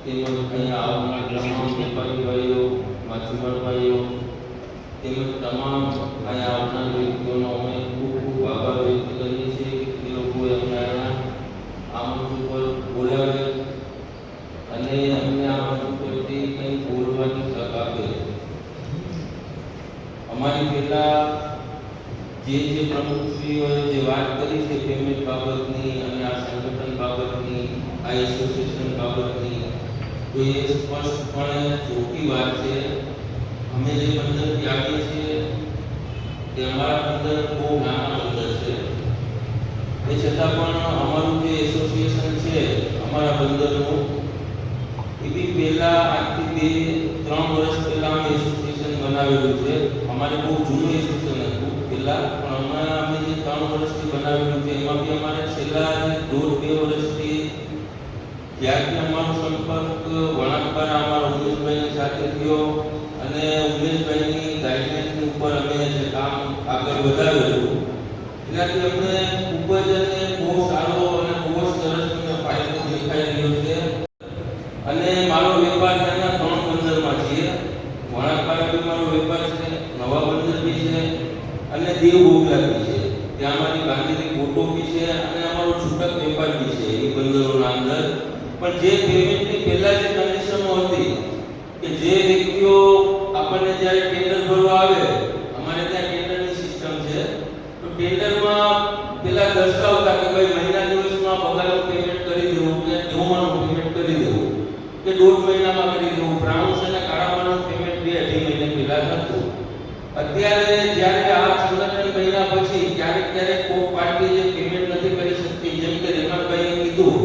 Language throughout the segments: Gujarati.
તેમજ અહીંયા આવનાર તમામ વેપારી ભાઈઓ, માછીમાર ભાઈઓ તેમજ તમામ અહીંયા આવનાર વ્યક્તિઓનો અમે ખૂબ ખૂબ આભાર વ્યક્ત કરીએ છીએ કે તે લોકોએ અમને અહીંયા આમંત્રણ પર બોલાવે અને અમને આમંત્રણ પરથી કંઈ બોલવાની તક આપે. અમારી પહેલા જે પ્રમુખશ્રીઓએ જે વાત કરી છે પેમેન્ટ બાબતની અને આ સંગઠન બાબતની, આ એસોસિએશન બાબતની, તો એ સ્પષ્ટપણે ચોખ્ખી વાત છે. અમે જે બંદરથી આવીએ છીએ તે અમારા બંદર બહુ નાના બંદર છે. એ છતાં પણ અમારું જે એસોસિએશન છે અમારા બંદરનું, એ બી પહેલા આજથી 2-3 વર્ષ પહેલા અમે એસોસિએશન બનાવેલું છે. અમારે બહુ જૂનું એસોસિએશન હતું પહેલા, પણ હમણાં અમે જે 3 વર્ષથી બનાવેલું છે એમાં બી અમારે છેલ્લા 1.5-2 વર્ષથી જ્યારથી અમારો સંપર્ક વણાકબારા અમારા ઉમેશભાઈની સાથે થયો અને ઉમેશભાઈની ગાઈડલાઈન ઉપર અમે જે કામ આગળ વધારેલું, એનાથી અમને ખૂબ જ અને બહુ સારો અને બહુ સરસ મને ફાયદો દેખાઈ રહ્યો છે. અને મારો વેપાર ત્યાંના 3 બંદરમાં છે. વણાકબારા બી મારો વેપાર છે, નવા બંદર બી છે અને દેવગોગલા બી છે. ત્યાં અમારી ગાંધીની બોટો બી છે અને અમારો છૂટક વેપાર બી છે એ બંદરોના અંદર. પણ જે પેમેન્ટની પહેલા જે કન્ડિશનો હતી કે જે વ્યક્તિઓ આપણને જ્યારે ટેન્ડર ભરવા આવે, અમારે ત્યાં ટેન્ડરની સિસ્ટમ છે, તો ટેન્ડરમાં પહેલા દર્શાવતા કે ભાઈ મહિના દિવસમાં પગારનું પેમેન્ટ કરી દેવું કે દેવાનું પેમેન્ટ કરી દેવું કે 1.5 મહિનામાં કરી દેવું. બ્રાઉન્સ અને કાળામાનું પેમેન્ટ 2-2.5 મહિને પહેલા થતું. અત્યારે જ્યારે આ સંગઠન મહિના પછી ક્યારેક કોઈ પાર્ટી જે પેમેન્ટ નથી કરી શકતી, જેમ કે રેખાભાઈએ કીધું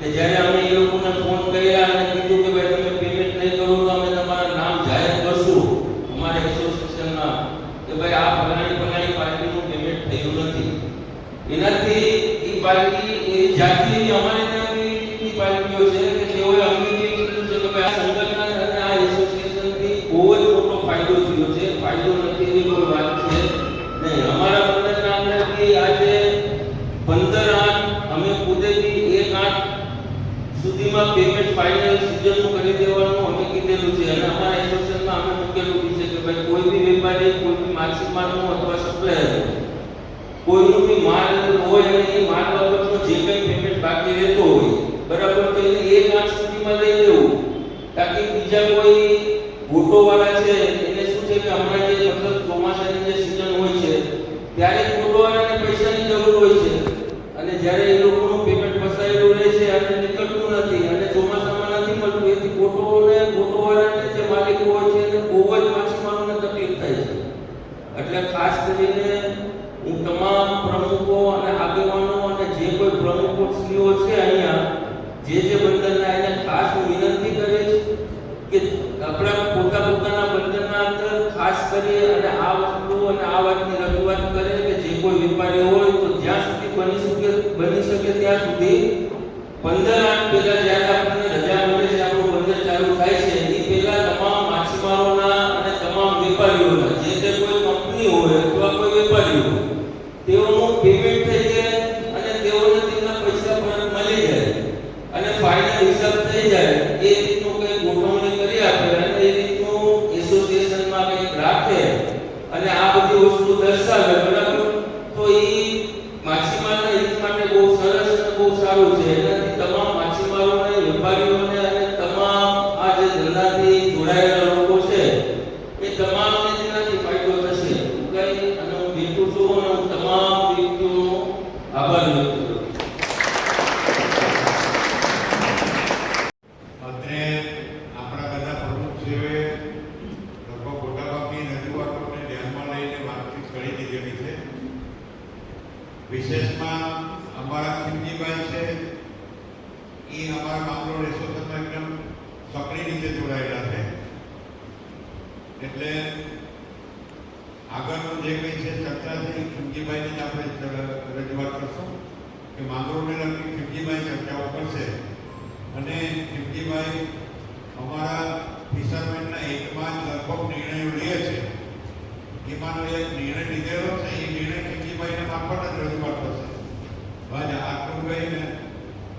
કે જ્યારે અમે એ લોકોને ફોન કર્યા અને કીધું કે ભાઈ તમે પેમેન્ટ નહીં કરો તો અમે તમારું નામ જાહેર કરશું અમારા એસોસિએશનના, કે ભાઈ આ ફલાણી પાર્ટીનું પેમેન્ટ થયું નથી. એનાથી એ પાર્ટી એ જાતિ અમારે ત્યાં બી પાર્ટીઓ છે કે તેઓએ અમને કીધું છે કે ભાઈ આ સંગઠન અને આ એસોસિએશનથી બહુ જ મોટો ફાયદો થયો છે. ફાયદો નથી એવી કોઈ વાત છે નહીં. અમારા બંદરના અંદરથી આજે 15 અમે પોતે બી 1/8 સુધીમાં પેમેન્ટ ફાઇનલ સીઝનનું કરી દેવાનું અમે કીધેલું છે. અને અમારા એસોસિએશનમાં અમે મૂકેલું છે કે ભાઈ કોઈ બી વેપારી, કોઈ બી માછીમારનું અથવા સપ્લાયર કોઈનું બી માલ હોય અને એ માલ બાબતનો જે કંઈ પેમેન્ટ બાકી રહેતો હોય, બરાબર, તો એને 1/8 સુધીમાં લઈ લેવું, તાકી બીજા કોઈ ગોટોવાળા છે એને શું છે કે હમણાં જે મતલબ ચોમાસાની જે સીઝન હોય છે ત્યારે ગોટોવાળાને પૈસાની જરૂર હોય છે અને જ્યારે એ લોકોનું પેમેન્ટ ફસાયેલું રહે છે અને નીકળતું નથી અને ચોમાસામાં નથી મળતું, એથી ગોટોવાળાને જે માલિકો હોય છે એને બહુ જ માછીમારોને તકલીફ થાય છે. એટલે ખાસ કરીને હું તમામ પ્રમુખો અને આગેવાનો અને જે કોઈ પ્રમુખશ્રીઓ છે અહીંયા જે બંદરના, એને ખાસ હું વિનંતી કરીશ કે આપણા પોતાના બંદરના અંદર ખાસ કરી અને આ વસ્તુ અને આ વાતની રજૂઆત કરે કે જે કોઈ વેપારી હોય તો જ્યાં સુધી બની શકે ત્યાં સુધી 15 પહેલા જ્યારે આપણને રજા મળે છે, આપણું બંદર ચાલુ થાય છે, એ પહેલા તમામ માછીમારોના અને તમામ વેપારીઓના જે કોઈ કંપની હોય અથવા કોઈ વેપારી હોય તેઓનું પેમેન્ટ થઈ જાય અને તેઓને તેમના પૈસા પરત મળી જાય અને ફાઇનલ હિસાબ થઈ જાય. એ રીતનું કંઈ ગોઠવણી કરી આપે અને એ રીતનું એસોસિએશનમાં કંઈક રાખે અને આ બધી વસ્તુ દર્શાવે, બરાબર, તો એ માછીમારના હિત માટે બહુ સરસ અને બહુ સારું છે. એનાથી તમામ માછીમારોને, વેપારીઓને અને તમામ આ જે ધંધાથી જોડાયેલા લોકો છે એ તમામને તેનાથી ફાયદો થશે. અને હું બેઠું છું અને હું તમામ વ્યક્તિઓનો આભાર વ્યક્ત કરું. વિશેષમાં અમારા ખીમજીભાઈ છે, એ અમારા માંગરોળ એસોસિએશનમાં એકદમ સક્રિય રીતે જોડાયેલા છે. એટલે આગળનું જે કંઈ છે ચર્ચા છે એ ખીમજીભાઈની જ આપણે રજૂઆત કરશું કે માંગરોળને લગતી ખીમજીભાઈ ચર્ચાઓ કરશે. અને ખીમજીભાઈ અમારા ફિશરમેનના હિતમાં જ લગભગ નિર્ણયો લે છે. એમાંનો એક નિર્ણય લીધેલો છે, એ નિર્ણય ખીમજીભાઈને મારફત જ રજૂઆત થશે. બસ આટલું કહીને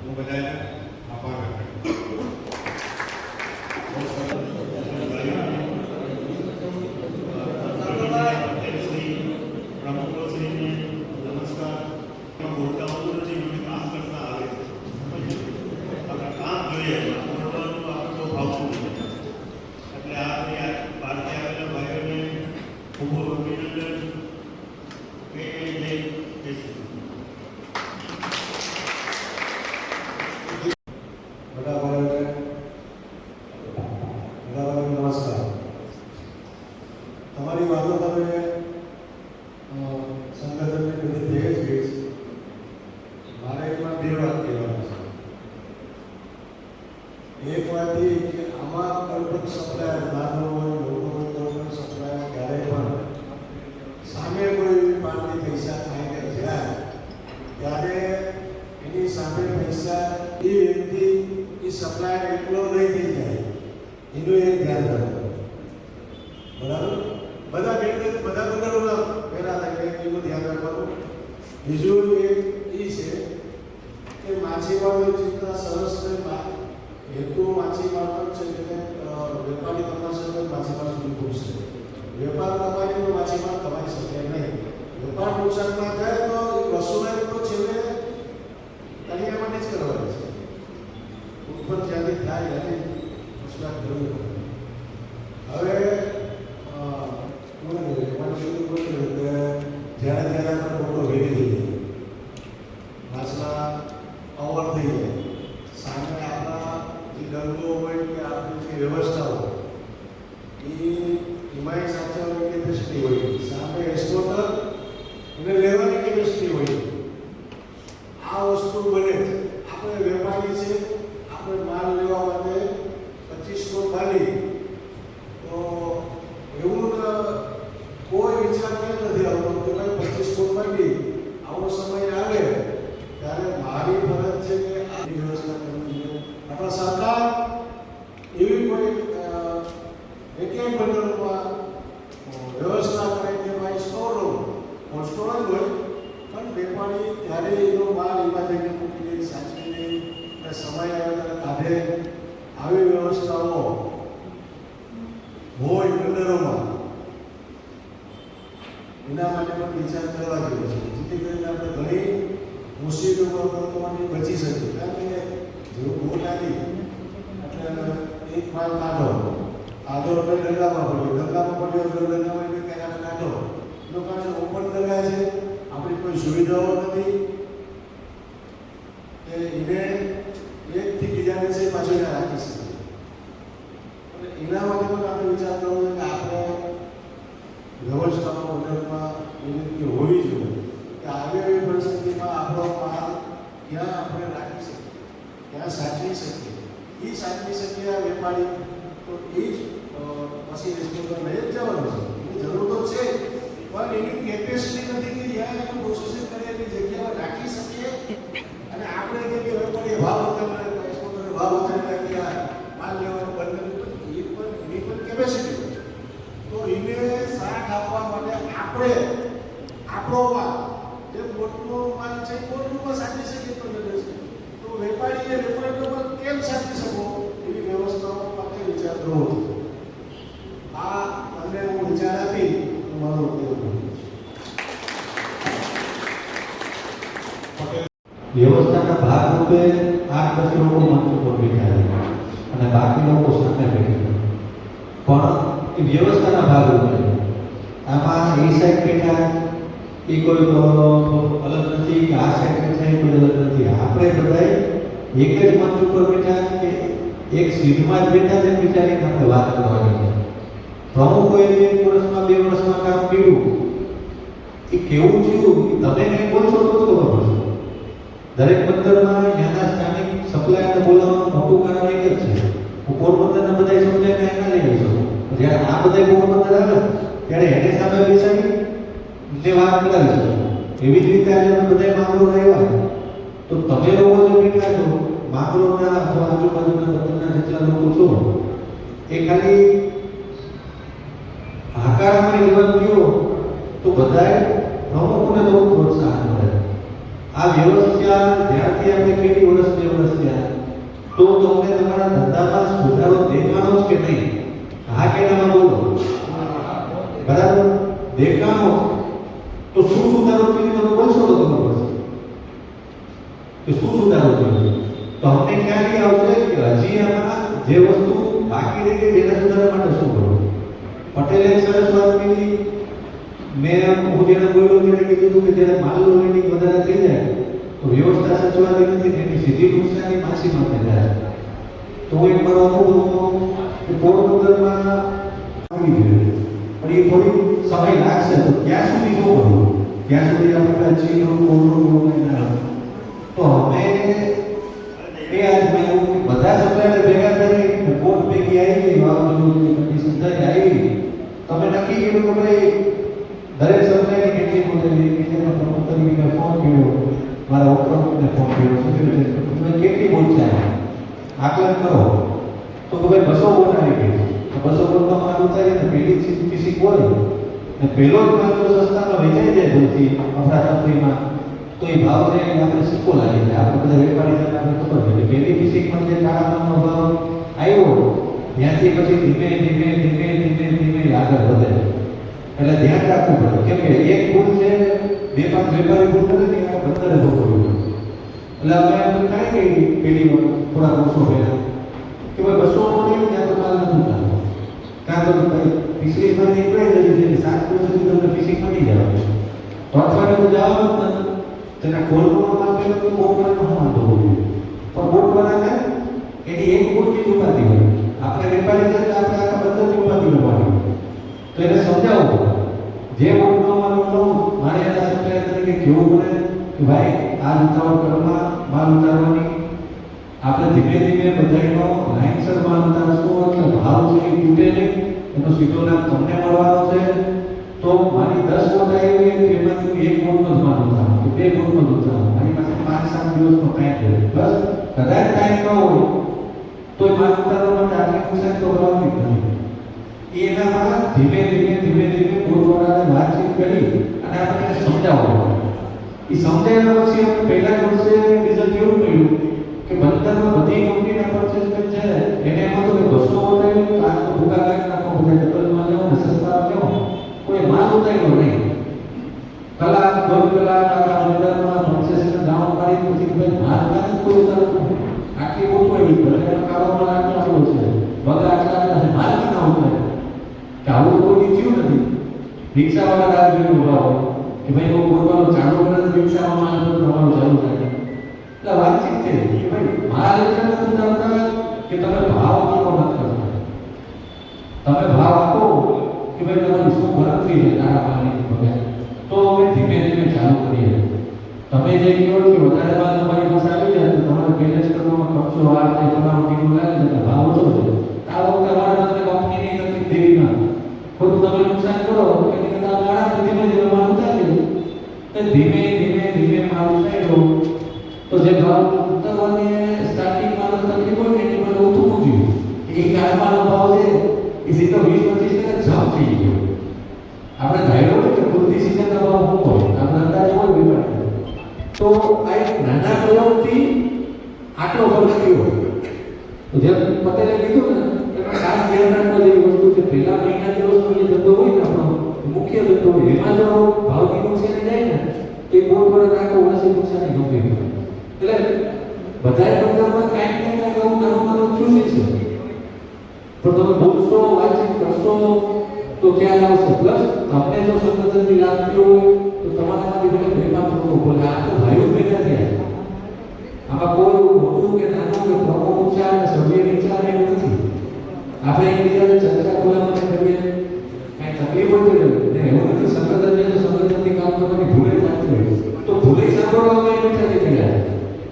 હું બધાને આભાર વ્યક્ત કરું. એક વાત એ કે આમાં કોઈ પણ સપ્લાયર નાનો હોય મોટો હોય કોઈ પણ સપ્લાયર ક્યારેય પણ સામે કોઈ પાર્ટી પૈસા ખાઈને જાય ત્યારે એની સામે પૈસા એ વ્યક્તિ એ સપ્લાયર એકલો નહીં થઈ જાય એનું એક ધ્યાન રાખવું. બરાબર, બધા બંદરોના પહેલા થાય એનું ધ્યાન રાખવાનું. બીજું એક એ છે કે માછીમારો જેટલા સરસ હેતુ માછીમાર છે એટલે વેપારી કમાશે તો માછીમાર સુધી પહોંચશે. વેપાર કમાઈને માછીમાર કમાઈ શકે નહીં. વેપાર નુકસાનમાં જાય તો એ વસૂલાઈ તો છેલ્લે તળિયા માટે જ કરવાની છે. ઉપર જ્યાંથી થાય એની વસૂલાત કરવી પડે. હવે જ્યારે આપણે મોટો વેરી થઈ જાય માછલા ઓવર થઈ જાય સામે આપણા જે દંડો હોય કે આપણી જે વ્યવસ્થાઓ એમાંય સાચવવાની કેપેસિટી હોય, સામે એક્સપોર્ટર એને લેવાની કેપેસિટી હોય. આ વસ્તુ બને આપણે વેપારી છે, આપણે માલ લેવા માટે 25 ટન માલી તો એવું કોઈ વિચાર કેમ નથી આવતો કે ભાઈ 25 ટન માલી આવો સમય આવે ત્યારે મારી ફરજ છે કે આ વ્યવસ્થા કરવી જોઈએ. આપણા સરકાર એવી કોઈ એકેય બંદરોમાં વ્યવસ્થા કરે કે ભાઈ સ્ટોર રૂમ સ્ટોર જ હોય પણ વેપારી ત્યારે એનો માલ એમાં જઈને મૂકી દે, સાચવી દે અને સમય આવે ત્યારે કાઢે. આવી વ્યવસ્થાઓ હોય બંદરોમાં એના માટે પણ વિચાર કરવા જેવો છે, જેથી કરીને આપણે ઘણી મુશ્કેલીઓમાંથી બચી શકીએ. કારણ કે જેવું બોટ આવી એટલે એક માલ કાઢો આપણે ડંગામાં પડ્યો, ડંગામાં પડ્યો તો ડંગામાં કંઈ આપણે કાઢો એનો કારણ ઓપન ડંગા છે, આપણી કોઈ સુવિધાઓ નથી કે એને એકથી બીજા દેશે પાછળ રાખી શકીએ. અને એના માટે પણ આપણે વિચાર કરવો જોઈએ કે આપણે વ્યવસ્થાઓ ઉદ્યોગમાં એવી રીતે હોવી જોઈએ કે આવી એવી પરિસ્થિતિમાં આપણો માલ ક્યાં આપણે રાખી શકીએ, ક્યાં સાચવી શકીએ. એ સાચવી શકીએ આ વેપારી તો એ જ પછી એક્સપોર્ટર લઈ જ જવાનું છે. એની જરૂર તો છે પણ એની કેપેસિટી નથી કે જ્યાં એનું પ્રોસેસિંગ કરી એની જગ્યાએ રાખી શકીએ. અને આપણે જે વેપારી ભાવ વધારે એક્સપોર્ટરને ભાવ વધારે નાખ્યા માલ લેવાનું બંધ કર્યું એની પણ કેપેસિટી હોય તો એને સાથ આપવા માટે આપણે આપણો માલ જે મોટો માલ છે મોટું સાચી શકીએ તો વેપારીએ વેપારીનો પણ કેમ સાચી શકો એવી વ્યવસ્થાઓ માટે વિચાર કરવો જોઈએ. આ અને હું વિચાર આપી મારો વ્યવસ્થાના ભાગરૂપે 8-10 લોકો મંચ ઉપર બેઠા છે અને બાકી લોકો સામે બેઠા પણ એ વ્યવસ્થાના ભાગરૂપે આમાં એ સાઈડ બેઠા એ કોઈ અલગ નથી કે આ સાઈડ બેઠા એ કોઈ અલગ નથી. આપણે બધા એક જ મંચ ઉપર બેઠા કે એક સીટમાં જ બેઠા છે વિચારીને આપણે વાત કરવાની છે. પ્રમુખોએ 1 વર્ષમાં 2 વર્ષમાં કામ કર્યું એ કેવું થયું તમે કંઈ બોલશો તો ખબર પડશે. દરેક બંદરમાં ત્યાંના સ્થાનિક સપ્લાયરને બોલાવવાનું મોટું કારણ એક જ છે. હું પોરબંદરના બધા સપ્લાયરને અહીંયા લઈ શકું. જ્યારે આ બધા પોરબંદર આવે ત્યારે એને સામે બેસાડી ને વાત કરાવી શકું. એવી જ રીતે આજે અમે બધા માંગરોળ આવ્યા તો તમે લોકો જે બેઠા છો માંગરોળના અથવા આજુબાજુના વતનના જેટલા લોકો છો એ ખાલી આકારમાં જવાબ દો તો બધાએ પ્રમુખને બહુ પ્રોત્સાહન મળે. આ વ્યવસ્થા જ્યારથી આપણે કેટલી વર્ષ 2 વર્ષ થયા તો તમને તમારા ધંધામાં સુધારો દેખાણો જ કે નહીં? હા કે ના બોલો? બરાબર દેખાણો તો શું સુધારો થયો તમે બોલશો તો ખબર પડશે કે શું સુધારો થયો. તો અમને ખ્યાલ એ આવશે કે હજી આમાં જે વસ્તુ બાકી રહી ગઈ એના સુધારા માટે શું કરવું. પટેલે સરસ વાત કરી. હું જેને બોલ્યો તેને કીધું કે જ્યારે માલનું રેટિંગ વધારે થઈ જાય તો વ્યવસ્થા સચવાતી નથી, એની સીધી નુકસાની માછીમારને થાય. તો હું એક મારો અનુભવ હતો કે પોરબંદરમાં આવી જોઈએ પણ એ થોડી સમય લાગશે તો ત્યાં સુધી શું કરવું, ત્યાં સુધી આપણે ચીનું કોળું ના તો અમે એ આજ બધા સપ્લાયર ભેગા ભૂખ ભેગી આવી વાવાઝોડું કન્ડિશન થઈ આવી, તમે નક્કી કર્યું કે ભાઈ દરેક સમુદાયની કેટલી મોટી કેટલી પ્રમુખ તરીકે ફોન કર્યો, મારા ઉપપ્રમુખને ફોન કર્યો, સેક્રેટરી તમે કેટલી વોટ છે આકલન કરો તો કે ભાઈ 200 વોટ આવી ગઈ. 200 વોટનો માલ ઉતારીને પેલી સીટ હોય ને પેલો જ માલ જો સસ્તામાં વેચાઈ જાય ભૂલથી અફરાતફરીમાં તો એ ભાવ છે એ આપણે સિક્કો લાગી જાય. આપણે બધા વેપારી છે આપણે ખબર છે કે પેલી ફિસિકમાં જે કાળા માલનો ભાવ આવ્યો ત્યાંથી પછી ધીમે ધીમે ધીમે ધીમે ધીમે આગળ વધે. એટલે ધ્યાન રાખવું પડે કેમ કે એક ભૂલ છે 2-5 વેપારી ભૂલ કરે ને આ બધાને ભોગવવું. એટલે અમે એમ થાય કે પેલી થોડા વર્ષો પહેલા કે ભાઈ 200 મળે ત્યાં તો માલ નથી ચાલતો, કારણ કે ભાઈ ફિશરીમાં નીકળે છે 7 દિવસ સુધી તમને ફિશિંગ મળી જાય તો અઠવાડિયું તો જવાનું જ નથી. તેના ખોલવાનો માલ પહેલો તો બોટવાનો વાંધો હોય પણ બોટવાળાને એની એક બોટની જ ઉપાધિ હોય. આપણે વેપારી છે તો આપણે આખા બધાની ઉપાધિ લેવાની તો એને સમજાવો જે બોટનો માલ લો મારે એના સપ્લાયર તરીકે કેવું પડે કે ભાઈ આ ઉતાવળ કરવામાં માલ ઉતારવાની આપણે ધીમે ધીમે બધાનો લાઇનસર માલ ઉતારશું એટલે ભાવ છે એ તૂટે નહીં, એનો સીધો લાભ તમને મળવાનો છે. તો મારી 10 બોટ આવી હોય એમાંથી એક બોટનો જ માલ ઉતારો કે 2 બોટનો જ ઉતારો, મારી પાસે 5-7 દિવસનો ટાઈમ છે બસ. કદાચ ટાઈમ ન હોય તો માલ ઉતારવા માટે આટલી નુકસાન તો કરવાની જ નથી. એનામાં ધીમે ધીમે ધીમે ધીમે બોટવાળાને વાતચીત કરી અને આપણે એને સમજાવવું. એ સમજાવ્યા પછી આપણે પહેલા વર્ષે રિઝલ્ટ એવું મળ્યું કે બંદરમાં બધી કંપનીના પરચેસમેન્ટ છે એને એમાં તો 200 ઉતાર્યું તો આ તો ભૂકા કાઢી નાખો, બધા ડબલમાં લેવો ને સસ્તા લેવો, કોઈ માલ ઉતાર્યો નહીં. કલાક 2 કલાક આખા બંદરમાં પરચેસને ડાઉન પાડી પછી ભાઈ માલ કાઢી કોઈ ઉતારવું આટલી બહુ પડી ભલે કાળો માલ આટલો છે બગા આટલા માલ ના ઉતારે કે આવું તો કોઈ થયું નથી. રિક્ષાવાળા રાહ જોઈને ઉભા હોય કે ભાઈ હું બોલવાનું ચાલુ કરે તો રિક્ષામાં માલ તમારું ચાલુ થાય. એટલે વાતચીત છે કે ભાઈ માલ એટલે નથી ચાલતા કે તમે ભાવ આપો નથી કરતા, તમે ભાવ આપો કે ભાઈ તમારી શું ગરમ થઈ જાય તારા માલની બગા તો અમે ધીમે ધીમે ચાલુ કરીએ. તમે જે કહો કે વધારે માલ તમારી પાસે આવી જાય તો તમારે મેનેજ કરવામાં ખર્ચો આ તે તમારું કિલો લાગે એટલે ભાવ ઓછો છે. આ વખતે અમારે તમને કંપનીની નથી દેવી ના ખોટું તમે નુકસાન કરો એની કરતાં મારા ધીમે ધીમે માલ ઉતારી તો ધીમે ધીમે ધીમે માલ ઉતાર્યો તો જે ભાવ ઉતારવાની સ્ટાર્ટિંગ માલ તકલીફ હોય ને એની માટે ઓછું મૂક્યું એક કાળમાનો ભાવ છે એ સીધો 20-25 ટકા જમ્પ થઈ ગયો. આપણે ધાર્યો હોય કે કુલથી સીઝનનો ભાવ શું હોય આપણે અંદાજ હોય વેપારી તો આ એક નાના પ્રયોગથી આટલો ફરક થયો. તો જેમ પટેલે કીધું ને એમાં ખાસ ધ્યાન રાખવા જેવી વસ્તુ છે. પહેલા મહિના દિવસનો જે ધંધો હોય ને આપણો મુખ્ય ધંધો હોય એમાં જો ભાવની નુકસાની જાય ને તો એ બહુ થોડા આખો વર્ષની નુકસાની ગંભીર હોય. એટલે બધાય ધંધામાં કાંઈક ને કાંઈક આવું નાનું નાનું થયું છે પણ તમે બોલશો વાતચીત કરશો તો ખ્યાલ આવશે. પ્લસ તમને જો સંગઠનની લાગતી હોય તો તમારામાંથી મને પ્રેમા પ્રમુખ બોલે આ તો ભાઈઓ ભેગા થયા, આમાં કોઈ મોટું કે નાનું કે પ્રમુખ ઊંચા અને સભ્ય નીચા એવું નથી. આપણે એકબીજાને ચર્ચા બોલાવવાની કરીએ કાંઈ તકલીફ હોય તો ને એવું નથી. સંગઠનની કામ કરવાની ભૂલે થતી હોય તો ભૂલે સાંભળવામાં એ બેઠા થઈ ગયા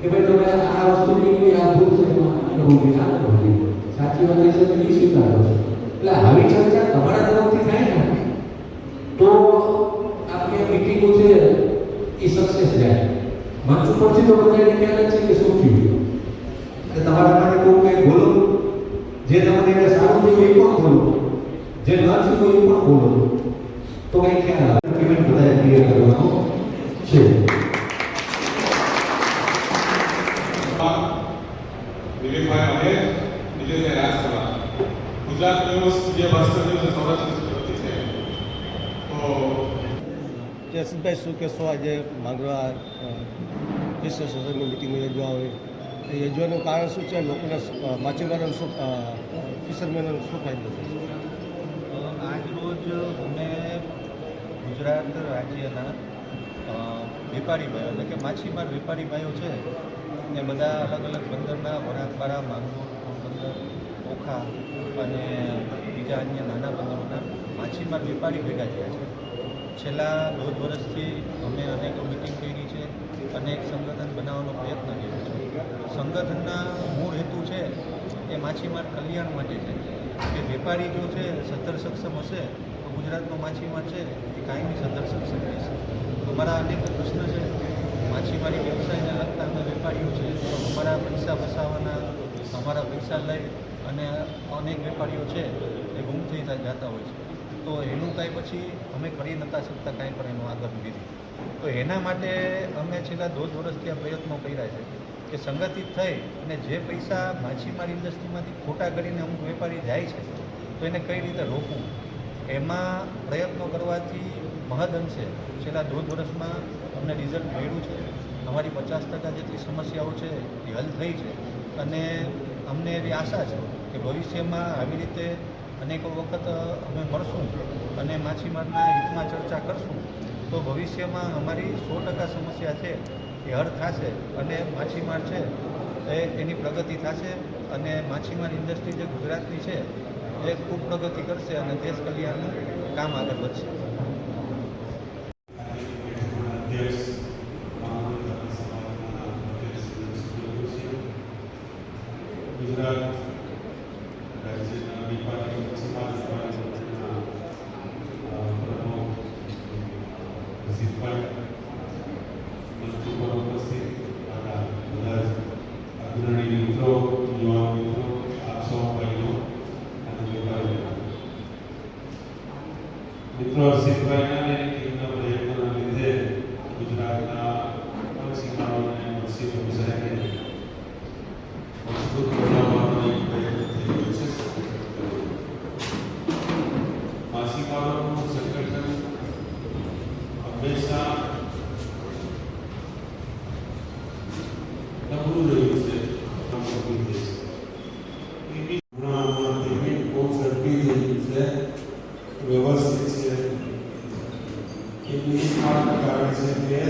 કે ભાઈ તમે આ વસ્તુ ની આ ભૂલ છે આ કરવું સાચી વાત છે તો નહીં સ્વીકારો છો. એટલે આવી ચર્ચા તમારા તરફથી થાય ને તો આપણી મીટિંગો છે એ સક્સેસ જાય. મંચ ઉપરથી તો બધાને ખ્યાલ જ છે કે શું થયું. એટલે તમારા માટે કોઈ કંઈ બોલો જે તમને સારું થયું એ પણ બોલો, જે ન થયું એ પણ બોલો તો કંઈ ખ્યાલ આવે પેમેન્ટ બધાએ ક્લિયર કરવાનું છે. દિલીપભાઈ અને નીતિનભાઈ રાજસભા ગુજરાત ન્યૂઝ જે ભાસ્કર ન્યૂઝ સૌરાષ્ટ્ર તરફથી છે તો જસભાઈ શું કહેશો આજે માંગરોળ વિશ્વ સત્સંગની મિટિંગ યોજવા હોય એ યોજવાનું કારણ શું છે? લોકોને માછીમારોને શું ફિશરમેનોને શું ફાયદો થશે? આજ રોજ અમે ગુજરાત રાજ્યના વેપારી ભાઈઓ એટલે કે માછીમાર વેપારી ભાઈઓ છે એ બધા અલગ અલગ બંદરના વરાકબારા, માંગરોળ, પોરબંદર, ઓખા અને બીજા અન્ય નાના બંદરોના માછીમાર વેપારી ભેગા થયા છે. છેલ્લા 1.5 વર્ષથી અમે અનેકો મિટિંગ કરી છે, અનેક સંગઠન બનાવવાનો પ્રયત્ન કર્યો છે. સંગઠનના મૂળ હેતુ છે એ માછીમાર કલ્યાણ માટે છે કે વેપારી જો છે સદ્ધર સક્ષમ હશે તો ગુજરાતનો માછીમાર છે એ કાયમી સદ્ધર સક્ષમ રહેશે. અમારા અનેક પ્રશ્ન છે માછીમારી વ્યવસાયને લગતા અમે વેપારીઓ છે તો અમારા પૈસા ફસાવાના, અમારા પૈસા લઈ અને અનેક વેપારીઓ છે એ ગુમ થઈ જતા હોય છે. તો એનું કાંઈ પછી અમે કરી નતા શકતા કાંઈ પણ એનું આગળ વિધિ. તો એના માટે અમે છેલ્લા 1.5 વર્ષથી આ પ્રયત્નો કર્યા છે કે સંગઠિત થઈ અને જે પૈસા માછીમારી ઇન્ડસ્ટ્રીમાંથી ખોટા કરીને અમુક વેપારી જાય છે તો એને કઈ રીતે રોકવું, એમાં પ્રયત્નો કરવાથી મહદઅંશે છેલ્લા 1.5 વર્ષમાં અમને રિઝલ્ટ મળ્યું છે. અમારી 50% જેટલી સમસ્યાઓ છે એ હલ થઈ છે અને અમને એવી આશા છે કે ભવિષ્યમાં આવી રીતે અનેકો વખત અમે મળશું અને માછીમારના હિતમાં ચર્ચા કરશું તો ભવિષ્યમાં અમારી 100% સમસ્યા છે એ હળ થશે અને માછીમાર છે એની પ્રગતિ થશે અને માછીમાર ઇન્ડસ્ટ્રી જે ગુજરાતની છે એ ખૂબ પ્રગતિ કરશે અને દેશ કલ્યાણનું કામ આગળ વધશે. ગુજરાત રાજ્યના વેપારી મચ્છીમાર સંગઠનના પ્રમુખ સિદ્ધભાઈ, મંચ ઉપર ઉપસ્થિત આપણા બધા જ અગ્રણી મિત્રો, યુવા મિત્રો, આપ સૌ ભાઈઓ અને વેપારીઓ મિત્રો, સિદ્ધભાઈના અને ટીમના પ્રયત્નોના લીધે ગુજરાતના મચ્છીમારોને મત્સ્ય વ્યવસાયને મજબૂત બનાવવાનો એક પ્રયત્ન થઈ રહ્યો છે. માછીમારોનું સંગઠન હંમેશા નબળું રહ્યું છે. પેમેન્ટ બહુ ઝડપી થઈ ગયું છે, વ્યવસ્થિત છે. એની કારણ છે કે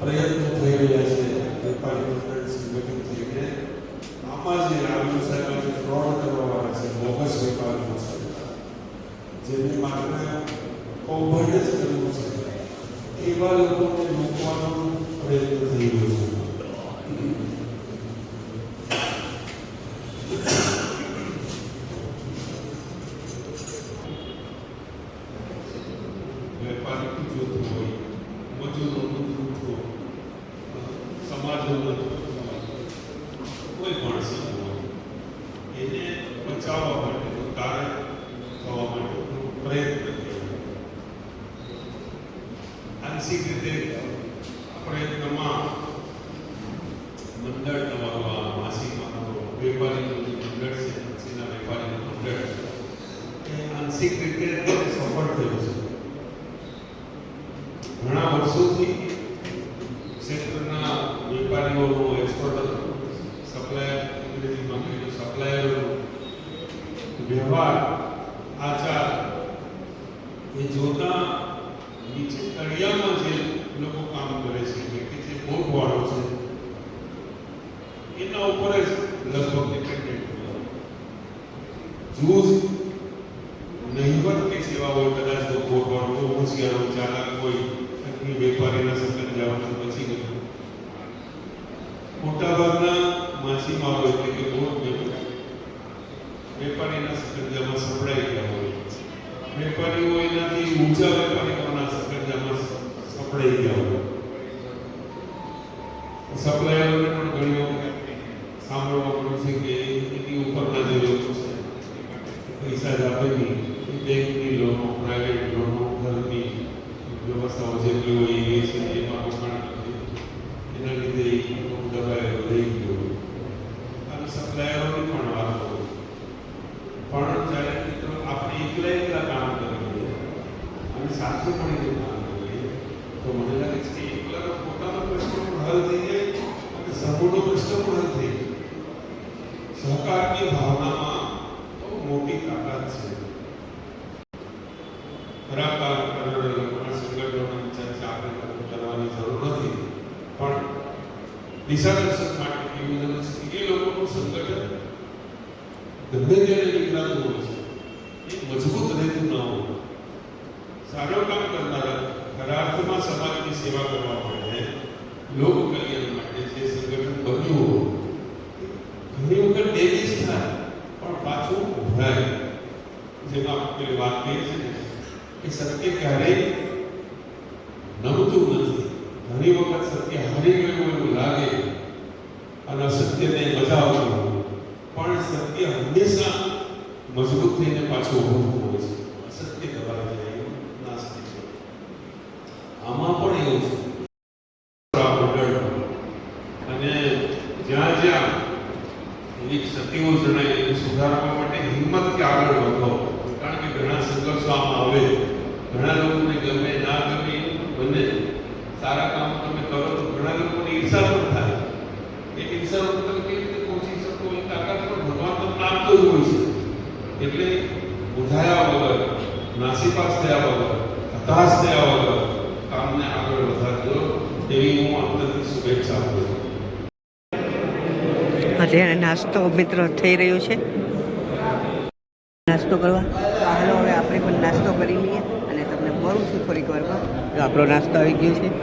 પ્રયત્નો થઈ રહ્યા છે વેપારી મંડળ સંગઠિત થઈને. આમાં જે આવ્યું સાહેબ જે ફ્રોડ કરવાવાળા છે, બોગસ વેપારીઓ છે, જેને માત્ર કૌભાંડ જ કરવું છે, એવા લોકોને રોકવાનો પ્રયત્ન થઈ રહ્યો છે. વેપારીનું જૂથ હોય, મજૂરોનું જૂથ હોય, સમાજોનું જૂથ હોય, કોઈ પણ સમૂહ હોય, એને બચાવવા માટે, કારણ થવા માટે પ્રયત્ન કર્યો. આંશિક રીતે આ પ્રયત્નમાં મંડળ તમારું માછીમારો વેપારીનું જે મંડળ છે, મચ્છીના વેપારીનું મંડળ એ આંશિક રીતે સફળ થયું છે. ઘણા વર્ષોથી ક્ષેત્રના વેપારીઓનો એક્સપોર્ટર, સપ્લાયર, અંગ્રેજીમાં કહીએ સપ્લાયરનો વ્યવહાર, આચાર એ જોતા નીચે તળિયામાં જે લોકો કામ કરે છે કે જે બોટવાળો છે એના ઉપર જ લગભગ ડિપેન્ડન્ટ જૂજ નહીવત કે સેવા હોય, કદાચ તો બોટવાળો બહુ હોશિયારો ચાલાક હોય, વેપારીના સંગઠન જવાનું બચી ગયું. મોટાભાગના માછીમારો એટલે કે બોટ વેપારીના સંગઠનમાં સંભળાઈ ગયા હોય, વેપારીઓ એનાથી ઊંચા વેપારીઓના સંગઠનમાં સંભળાઈ ગયા હોય. સપ્લાયરોને પણ ઘણી વખત સાંભળવા મળ્યું છે કે એની ઉપરના જે લોકો છે પૈસા જ આપે નહીં, બેંકની લોનો, પ્રાઇવેટ લોનો, ઘરની વ્યવસ્થાઓ જેટલી હોય એ છે એમાં રોકાણ એના લીધે દબાયેલો રહી ગયો. અને સપ્લાયરોની પણ વાત કરું, પણ જ્યારે મિત્રો આપણે એકલા કામ કરીએ અને સાથે મળીને કામ કરીએ તો મને લાગે છે કે એકલાનો પોતાનો પ્રશ્ન પણ હલ થઈ જાય અને સમૂહનો પ્રશ્ન પણ હલ થઈ જાય. સહકારની ભાવનામાં બહુ મોટી તાકાત છે. ખરા કામ કરનારા લોકોના સંગઠનોની ચર્ચા આપણે કરવાની જરૂર નથી, પણ દિશાદર્શક માટે નિવેદન છે એ લોકોનું સંગઠન ગમે ત્યારે નીકળાતું હોય છે, એ મજબૂત રહેતું ન હોય. સારું કામ કરનારા, ખરા અર્થમાં સમાજની સેવા કરવા માટે, લોક કલ્યાણ માટે જે સંગઠન બન્યું હોય પેલી વાત કહી છે ને કે સત્ય ક્યારેય નમતું નથી. ઘણી વખત સત્ય હારી ગયું એવું લાગે અને અસત્યને મજા આવતી હોય, પણ સત્ય હંમેશા મજબૂત થઈને પાછું ઊભું હોય છે. અસત્ય દબાઈ જાય એવું નાસ્તિક છે. આમાં પણ એવું છે અને જ્યાં જ્યાં એવી ક્ષતિઓ જણાય એને સુધારવા માટે હિંમતથી આગળ વધો. કારણ કે ઘણા સંઘર્ષો આમાં આવે, ઘણા લોકોને ગમે ના ગમે બંને. સારા કામ તમે કરો તો ઘણા લોકોને ઈર્ષા પણ થાય. એ ઈર્ષા તમે કેવી રીતે પહોંચી શકો એ તાકાત પણ ભગવાન તમને આપતો જ હોય છે. એટલે બુધાયા વગર, નાસીપાસ થયા વગર, હતાશ થયા વગર કામને આગળ વધારજો એવી હું અંતરથી શુભેચ્છા આપું છું. અત્યારે નાસ્તો મિત્રો થઈ રહ્યો છે. નાસ્તો કરવા હાલો હવે આપણે પણ નાસ્તો કરી લઈએ અને તમને મળું છું થોડીક વારમાં. આપણો નાસ્તો આવી ગયો છે.